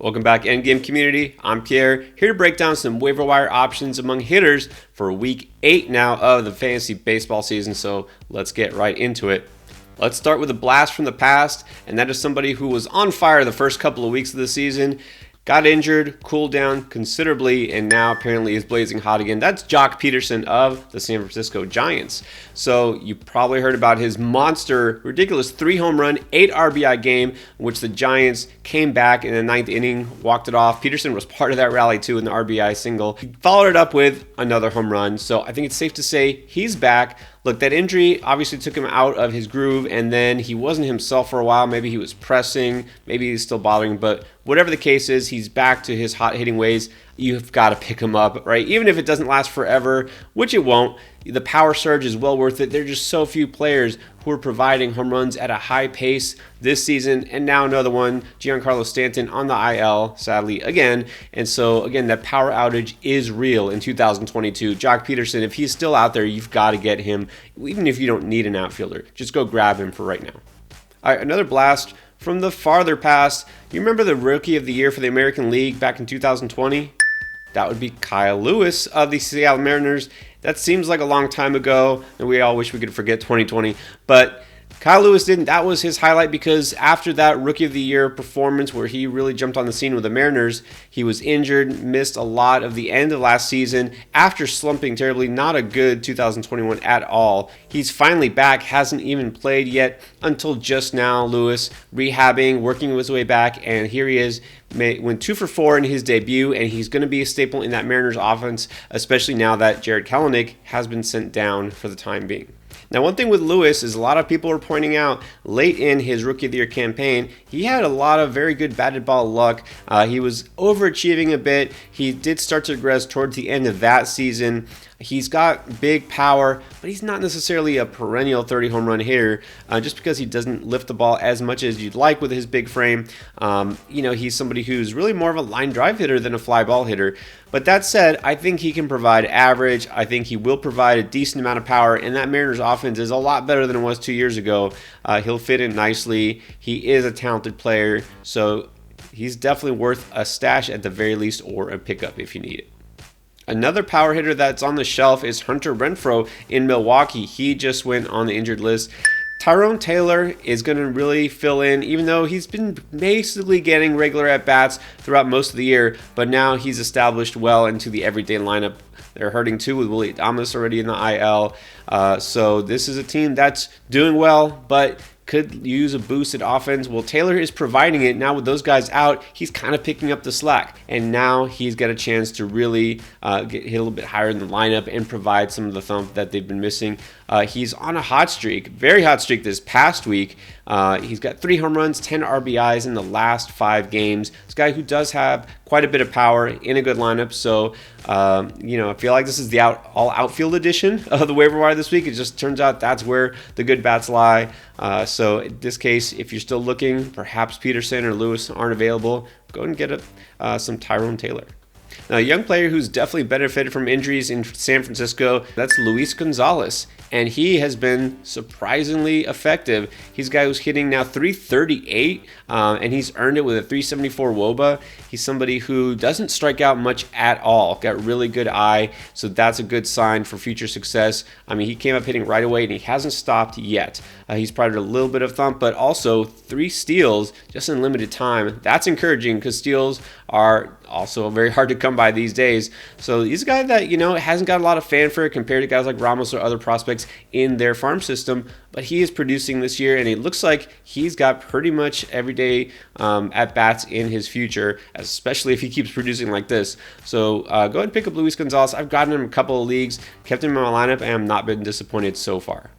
Welcome back, Endgame community. I'm Pierre, here to break down some waiver wire options among hitters for week 8 now of the fantasy baseball season, so let's get right into it. Let's start with a blast from the past, and that is somebody who was on fire the first couple of weeks of the season, got injured, cooled down considerably, and now apparently is blazing hot again. That's Joc Pederson of the San Francisco Giants. So you probably heard about his monster, ridiculous 3 home run, 8 RBI game, in which the Giants came back in the 9th inning, walked it off. Pederson was part of that rally too in the RBI single. He followed it up with another home run. So I think it's safe to say he's back. Look, that injury obviously took him out of his groove, and then he wasn't himself for a while. Maybe he was pressing, maybe he's still bothering, but whatever the case is, he's back to his hot hitting ways. You've got to pick him up, right? Even if it doesn't last forever, which it won't. The power surge is well worth it. There are just so few players who are providing home runs at a high pace this season, and now another one, Giancarlo Stanton on the IL, sadly, again. And so, again, that power outage is real in 2022. Joc Pederson, if he's still out there, you've got to get him, even if you don't need an outfielder. Just go grab him for right now. All right, another blast from the farther past. You remember the Rookie of the Year for the American League back in 2020? That would be Kyle Lewis of the Seattle Mariners. That seems like a long time ago, and we all wish we could forget 2020. But Kyle Lewis didn't. That was his highlight because after that Rookie of the Year performance where he really jumped on the scene with the Mariners, he was injured, missed a lot of the end of last season after slumping terribly. Not a good 2021 at all. He's finally back, hasn't even played yet until just now. Lewis rehabbing, working his way back, and here he is. Went 2 for 4 in his debut, and he's going to be a staple in that Mariners offense, especially now that Jared Kelenic has been sent down for the time being. Now, one thing with Lewis is a lot of people are pointing out late in his Rookie of the Year campaign, he had a lot of very good batted ball luck. He was overachieving a bit. He did start to regress towards the end of that season. He's got big power, but he's not necessarily a perennial 30 home run hitter just because he doesn't lift the ball as much as you'd like with his big frame. He's somebody who's really more of a line drive hitter than a fly ball hitter. But that said, I think he can provide average. I think he will provide a decent amount of power, and that Mariners offense is a lot better than it was 2 years ago. He'll fit in nicely. He is a talented player, so he's definitely worth a stash at the very least or a pickup if you need it. Another power hitter that's on the shelf is Hunter Renfroe in Milwaukee. He just went on the injured list. Tyrone Taylor is going to really fill in, even though he's been basically getting regular at-bats throughout most of the year, but now he's established well into the everyday lineup. They're hurting too with Willie Adames already in the IL. So this is a team that's doing well, but could use a boosted offense. Well, Taylor is providing it. Now with those guys out, he's kind of picking up the slack. And now he's got a chance to really hit a little bit higher in the lineup and provide some of the thump that they've been missing. He's on a hot streak, very hot streak this past week. He's got 3 home runs, 10 RBIs in the last 5 games. This guy who does have quite a bit of power in a good lineup. So, I feel like this is the all outfield edition of the waiver wire this week. It just turns out that's where the good bats lie. So in this case, if you're still looking, perhaps Pederson or Lewis aren't available, go and get some Tyrone Taylor. Now, a young player who's definitely benefited from injuries in San Francisco, that's Luis Gonzalez. And he has been surprisingly effective. He's a guy who's hitting now .338, and he's earned it with a .374 WOBA. He's somebody who doesn't strike out much at all. Got really good eye, so that's a good sign for future success. I mean, he came up hitting right away, and he hasn't stopped yet. He's provided a little bit of thump, but also 3 steals just in limited time. That's encouraging because steals are also very hard to come by these days. So he's a guy that, hasn't got a lot of fanfare compared to guys like Ramos or other prospects in their farm system, but he is producing this year, and it looks like he's got pretty much everyday at-bats in his future, especially if he keeps producing like this. So go ahead and pick up Luis Gonzalez. I've gotten him a couple of leagues, kept him in my lineup, and I've not been disappointed so far.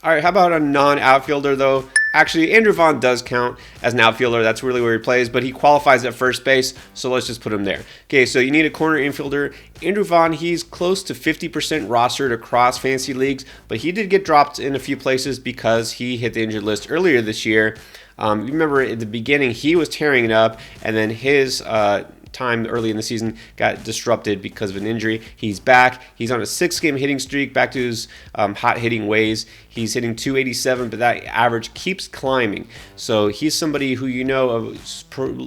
All right, how about a non-outfielder, though? Actually, Andrew Vaugh does count as an outfielder. That's really where he plays, but he qualifies at first base, so let's just put him there. Okay, so you need a corner infielder. Andrew Vaugh, he's close to 50% rostered across fantasy leagues, but he did get dropped in a few places because he hit the injured list earlier this year. You remember at the beginning, he was tearing it up, and then his time early in the season got disrupted because of an injury. He's back. He's on a 6-game hitting streak, back to his hot hitting ways. He's hitting 287, but that average keeps climbing. So he's somebody who, a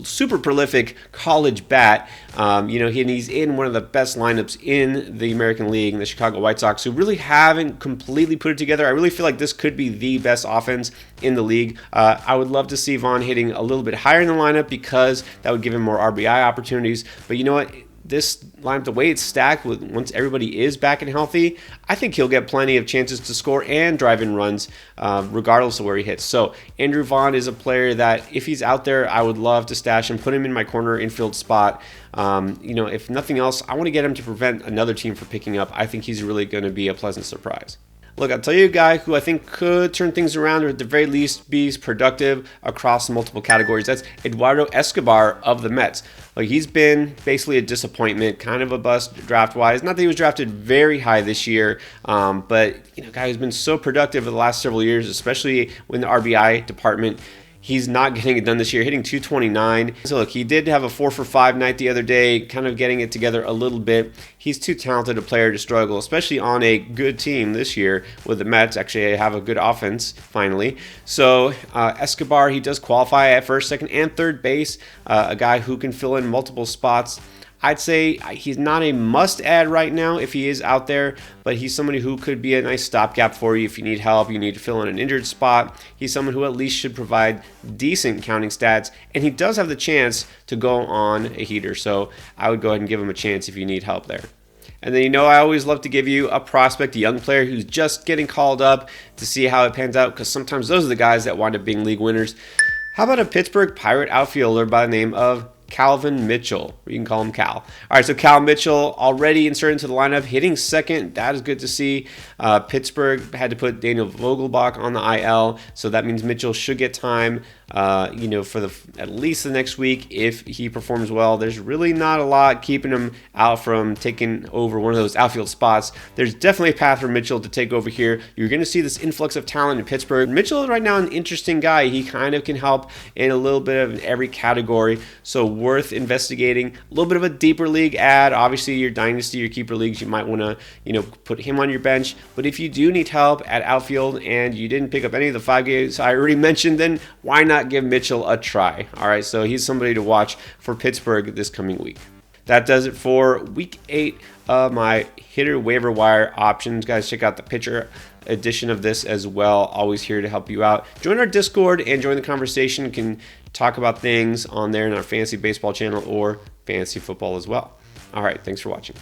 super prolific college bat. He's in one of the best lineups in the American League, the Chicago White Sox, who really haven't completely put it together. I really feel like this could be the best offense in the league. I would love to see Vaugh hitting a little bit higher in the lineup because that would give him more RBI opportunities. But you know what? This lineup, the way it's stacked, once everybody is back and healthy, I think he'll get plenty of chances to score and drive in runs, regardless of where he hits. So Andrew Vaughn is a player that, if he's out there, I would love to stash him, put him in my corner infield spot. If nothing else, I want to get him to prevent another team from picking up. I think he's really going to be a pleasant surprise. Look, I'll tell you a guy who I think could turn things around, or at the very least be productive across multiple categories. That's Eduardo Escobar of the Mets. Like, he's been basically a disappointment, kind of a bust draft-wise. Not that he was drafted very high this year, but guy who's been so productive for the last several years, especially in the RBI department. He's not getting it done this year, hitting 229. So look, he did have a 4-for-5 night the other day, kind of getting it together a little bit. He's too talented a player to struggle, especially on a good team this year with the Mets. Actually, have a good offense, finally. So Escobar, he does qualify at first, second, and third base. A guy who can fill in multiple spots. I'd say he's not a must-add right now if he is out there, but he's somebody who could be a nice stopgap for you if you need help, you need to fill in an injured spot. He's someone who at least should provide decent counting stats, and he does have the chance to go on a heater, so I would go ahead and give him a chance if you need help there. And then I always love to give you a prospect, a young player who's just getting called up to see how it pans out, because sometimes those are the guys that wind up being league winners. How about a Pittsburgh Pirate outfielder by the name of Calvin Mitchell, or you can call him Cal. All right, so Cal Mitchell already inserted into the lineup, hitting second. That is good to see. Pittsburgh had to put Daniel Vogelbach on the IL, so that means Mitchell should get time, for at least the next week if he performs well. There's really not a lot keeping him out from taking over one of those outfield spots. There's definitely a path for Mitchell to take over here. You're going to see this influx of talent in Pittsburgh. Mitchell is right now an interesting guy. He kind of can help in a little bit of every category, so worth investigating. A little bit of a deeper league ad. Obviously, your dynasty, your keeper leagues, you might want to put him on your bench. But if you do need help at outfield and you didn't pick up any of the 5 guys I already mentioned, then why not give Mitchell a try? All right, so he's somebody to watch for Pittsburgh this coming week. That does it for week 8 of my hitter waiver wire options. Guys, check out the pitcher edition of this as well. Always here to help you out. Join our Discord and join the conversation. You can talk about things on there in our fantasy baseball channel or fantasy football as well. All right, thanks for watching.